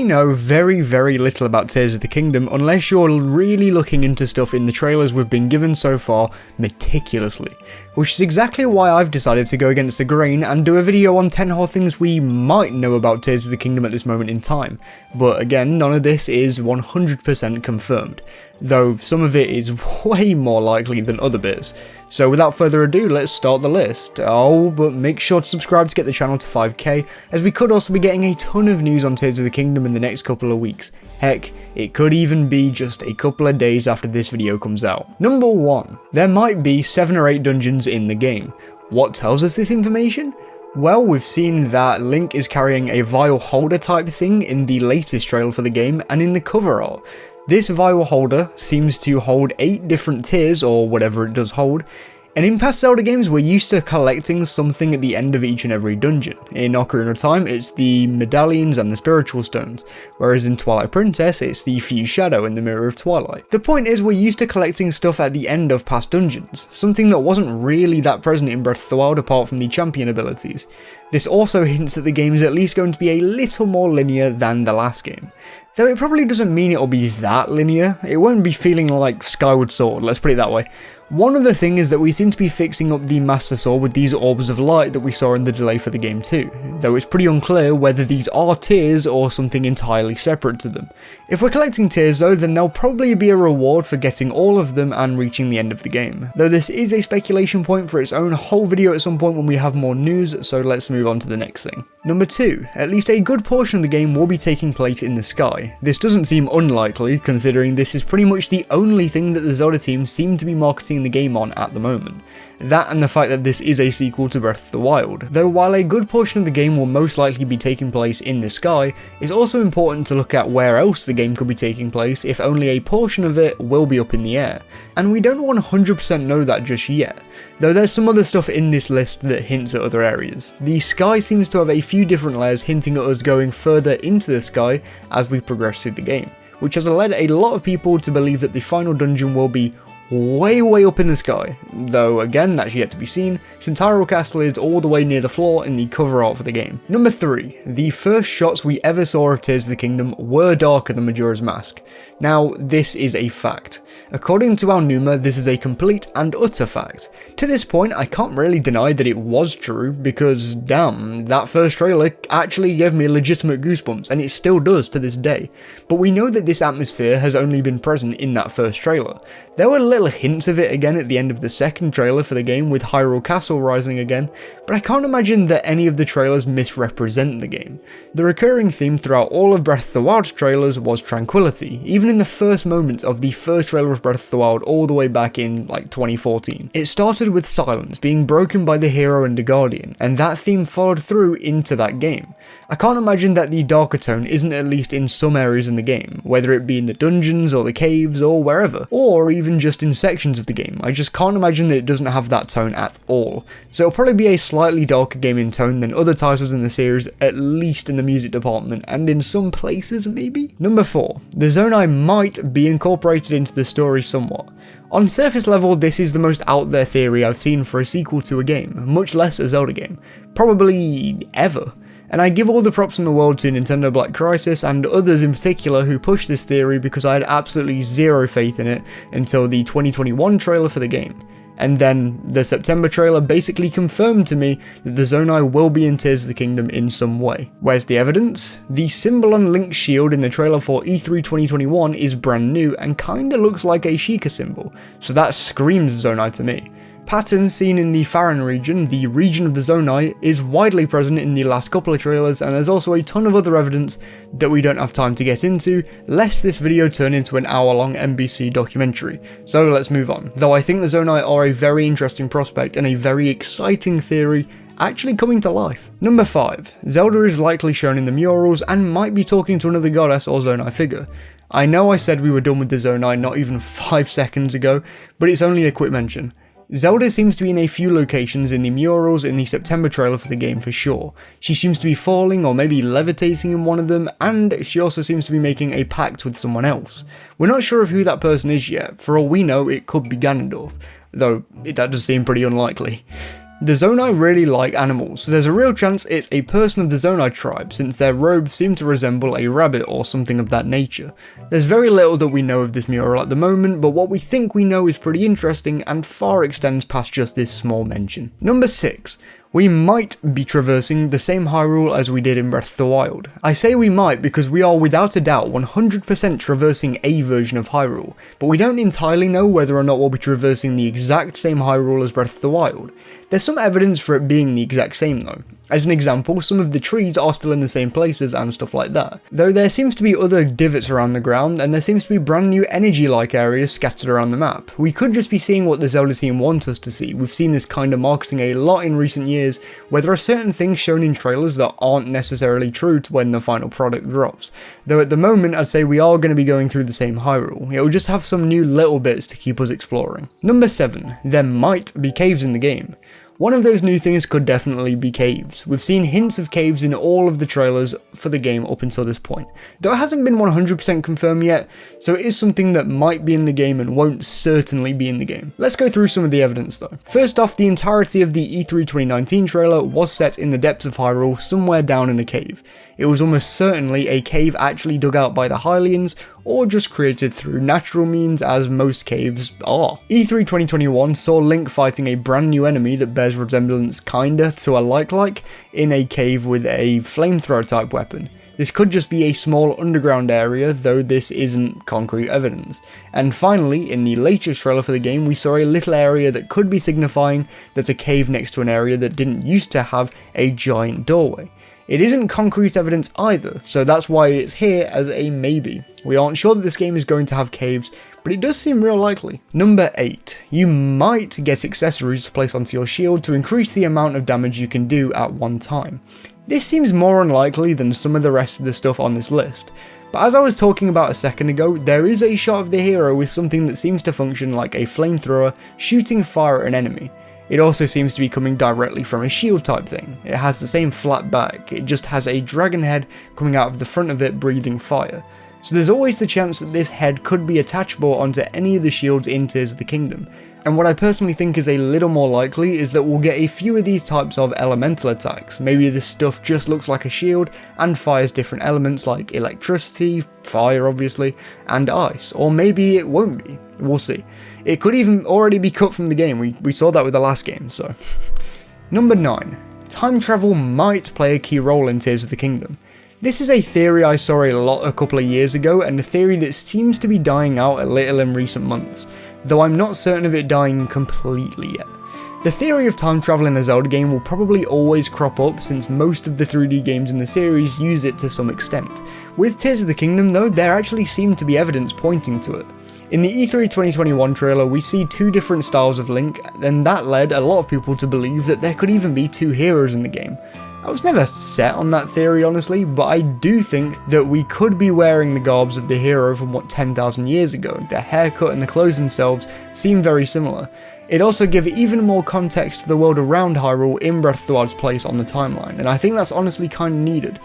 We know very little about Tears of the Kingdom unless you're really looking into stuff in the trailers we've been given so far meticulously, which is exactly why I've decided to go against the grain and do a video on 10 whole things we might know about Tears of the Kingdom at this moment in time. But again, none of this is 100% confirmed, though some of it is way more likely than other bits. So without further ado, let's start the list. Oh, but make sure to subscribe to get the channel to 5k, as we could also be getting a ton of news on Tears of the Kingdom in the next couple of weeks. Heck, it could even be just a couple of days after this video comes out. Number 1. There might be 7 or 8 dungeons in the game. What tells us this information? Well, we've seen that Link is carrying a vial holder type thing in the latest trailer for the game and in the cover art. This vial holder seems to hold 8 different tiers, or whatever it does hold, and in past Zelda games we're used to collecting something at the end of each and every dungeon. In Ocarina of Time it's the medallions and the spiritual stones, whereas in Twilight Princess it's the Fused Shadow and the Mirror of Twilight. The point is we're used to collecting stuff at the end of past dungeons, something that wasn't really that present in Breath of the Wild apart from the champion abilities. This also hints that the game is at least going to be a little more linear than the last game. Though it probably doesn't mean it'll be that linear. It won't be feeling like Skyward Sword, let's put it that way. One other thing is that we seem to be fixing up the Master Sword with these orbs of light that we saw in the delay for the game too, though it's pretty unclear whether these are tiers or something entirely separate to them. If we're collecting tiers though, then there'll probably be a reward for getting all of them and reaching the end of the game, though this is a speculation point for its own whole video at some point when we have more news, so let's move on to the next thing. Number 2. At least a good portion of the game will be taking place in the sky. This doesn't seem unlikely, considering this is pretty much the only thing that the Zelda team seem to be marketing the game on at the moment. That and the fact that this is a sequel to Breath of the Wild. Though while a good portion of the game will most likely be taking place in the sky, it's also important to look at where else the game could be taking place if only a portion of it will be up in the air. And we don't 100% know that just yet, though there's some other stuff in this list that hints at other areas. The sky seems to have a few different layers hinting at us going further into the sky as we progress through the game, which has led a lot of people to believe that the final dungeon will be way up in the sky, though again that's yet to be seen, since Hyrule Castle is all the way near the floor in the cover art for the game. Number 3. The first shots we ever saw of Tears of the Kingdom were darker than Majora's Mask. Now, this is a fact. According to Aonuma, this is a complete and utter fact. To this point, I can't really deny that it was true, because damn, that first trailer actually gave me legitimate goosebumps, and it still does to this day. But we know that this atmosphere has only been present in that first trailer. There were little hints of it again at the end of the second trailer for the game with Hyrule Castle rising again, but I can't imagine that any of the trailers misrepresent the game. The recurring theme throughout all of Breath of the Wild's trailers was tranquility, even in the first moments of the first trailer of Breath of the Wild all the way back in like 2014. It started with silence being broken by the hero and the guardian, and that theme followed through into that game. I can't imagine that the darker tone isn't at least in some areas in the game, whether it be in the dungeons or the caves or wherever, or even just in sections of the game. I just can't imagine that it doesn't have that tone at all. So it'll probably be a slightly darker game in tone than other titles in the series, at least in the music department, and in some places maybe? Number 4. The Zonai might be incorporated into the story somewhat. On surface level, this is the most out there theory I've seen for a sequel to a game, much less a Zelda game. Probably ever. And I give all the props in the world to Nintendo Black Crisis and others in particular who pushed this theory because I had absolutely zero faith in it until the 2021 trailer for the game. And then the September trailer basically confirmed to me that the Zonai will be in Tears of the Kingdom in some way. Where's the evidence? The symbol on Link's shield in the trailer for E3 2021 is brand new and kinda looks like a Sheikah symbol, so that screams Zonai to me. Patterns seen in the Faron region, the region of the Zonai, is widely present in the last couple of trailers, and there's also a ton of other evidence that we don't have time to get into, lest this video turn into an hour-long NBC documentary. So let's move on, though I think the Zonai are a very interesting prospect and a very exciting theory actually coming to life. Number 5. Zelda is likely shown in the murals and might be talking to another goddess or Zonai figure. I know I said we were done with the Zonai not even 5 seconds ago, but it's only a quick mention. Zelda seems to be in a few locations in the murals in the September trailer for the game for sure. She seems to be falling or maybe levitating in one of them, and she also seems to be making a pact with someone else. We're not sure of who that person is yet. For all we know, it could be Ganondorf, though that does seem pretty unlikely. The Zonai really like animals, so there's a real chance it's a person of the Zonai tribe, since their robes seem to resemble a rabbit or something of that nature. There's very little that we know of this mural at the moment, but what we think we know is pretty interesting and far extends past just this small mention. Number 6. We might be traversing the same Hyrule as we did in Breath of the Wild. I say we might because we are without a doubt 100% traversing a version of Hyrule, but we don't entirely know whether or not we'll be traversing the exact same Hyrule as Breath of the Wild. There's some evidence for it being the exact same though. As an example, some of the trees are still in the same places and stuff like that, though there seems to be other divots around the ground and there seems to be brand new energy-like areas scattered around the map. We could just be seeing what the Zelda team wants us to see. We've seen this kind of marketing a lot in recent years, where there are certain things shown in trailers that aren't necessarily true to when the final product drops, though at the moment I'd say we are going to be going through the same Hyrule. It'll just have some new little bits to keep us exploring. Number 7. There might be caves in the game. One of those new things could definitely be caves. We've seen hints of caves in all of the trailers for the game up until this point, though it hasn't been 100% confirmed yet, so it is something that might be in the game and won't certainly be in the game. Let's go through some of the evidence though. First off, the entirety of the E3 2019 trailer was set in the depths of Hyrule, somewhere down in a cave. It was almost certainly a cave actually dug out by the Hylians, or just created through natural means, as most caves are. E3 2021 saw Link fighting a brand new enemy that bears resemblance kinda to a like in a cave with a flamethrower type weapon. This could just be a small underground area, though this isn't concrete evidence. And finally, in the latest trailer for the game, we saw a little area that could be signifying there's a cave next to an area that didn't used to have a giant doorway. It isn't concrete evidence either, so that's why it's here as a maybe. We aren't sure that this game is going to have caves, but it does seem real likely. Number 8. You might get accessories to place onto your shield to increase the amount of damage you can do at one time. This seems more unlikely than some of the rest of the stuff on this list. But as I was talking about a second ago, there is a shot of the hero with something that seems to function like a flamethrower shooting fire at an enemy. It also seems to be coming directly from a shield type thing. It has the same flat back, it just has a dragon head coming out of the front of it breathing fire. So there's always the chance that this head could be attachable onto any of the shields in Tears of the Kingdom. And what I personally think is a little more likely is that we'll get a few of these types of elemental attacks. Maybe this stuff just looks like a shield and fires different elements like electricity, fire obviously, and ice. Or maybe it won't be, we'll see. It could even already be cut from the game, we saw that with the last game, so. Number 9. Time travel might play a key role in Tears of the Kingdom. This is a theory I saw a couple of years ago, and a theory that seems to be dying out a little in recent months, though I'm not certain of it dying completely yet. The theory of time travel in a Zelda game will probably always crop up, since most of the 3D games in the series use it to some extent. With Tears of the Kingdom though, there actually seemed to be evidence pointing to it. In the E3 2021 trailer, we see 2 different styles of Link, and that led a lot of people to believe that there could even be 2 heroes in the game. I was never set on that theory honestly, but I do think that we could be wearing the garbs of the hero from 10,000 years ago. Their haircut and the clothes themselves seem very similar. It also gives even more context to the world around Hyrule in Breath of the Wild's place on the timeline, and I think that's honestly kind of needed.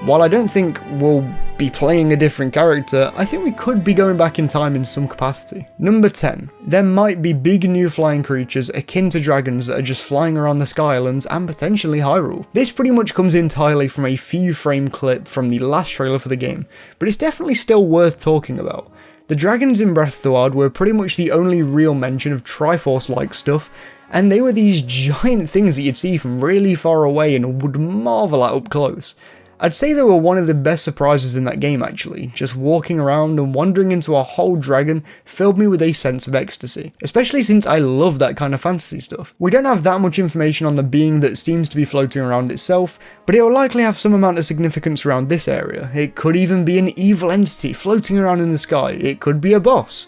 While I don't think we'll be playing a different character, I think we could be going back in time in some capacity. Number 10. There might be big new flying creatures akin to dragons that are just flying around the Sky Islands and potentially Hyrule. This pretty much comes entirely from a few frame clip from the last trailer for the game, but it's definitely still worth talking about. The dragons in Breath of the Wild were pretty much the only real mention of Triforce-like stuff, and they were these giant things that you'd see from really far away and would marvel at up close. I'd say they were one of the best surprises in that game actually. Just walking around and wandering into a whole dragon filled me with a sense of ecstasy, especially since I love that kind of fantasy stuff. We don't have that much information on the being that seems to be floating around itself, but it will likely have some amount of significance around this area. It could even be an evil entity floating around in the sky. It could be a boss.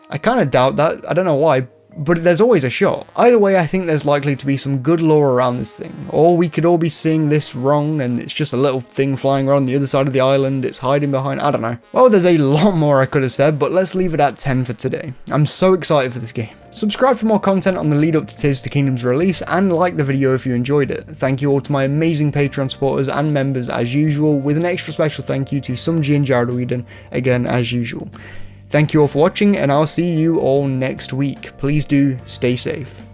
I kind of doubt that, I don't know why, but there's always a shot. Either way, I think there's likely to be some good lore around this thing, or we could all be seeing this wrong and it's just a little thing flying around the other side of the island, it's hiding behind, I don't know. Well, there's a lot more I could have said, but let's leave it at 10 for today. I'm so excited for this game. Subscribe for more content on the lead up to Tears of the Kingdom's release, and like the video if you enjoyed it. Thank you all to my amazing Patreon supporters and members as usual, with an extra special thank you to Sumji and Jared Whedon, again as usual. Thank you all for watching, and I'll see you all next week. Please do stay safe.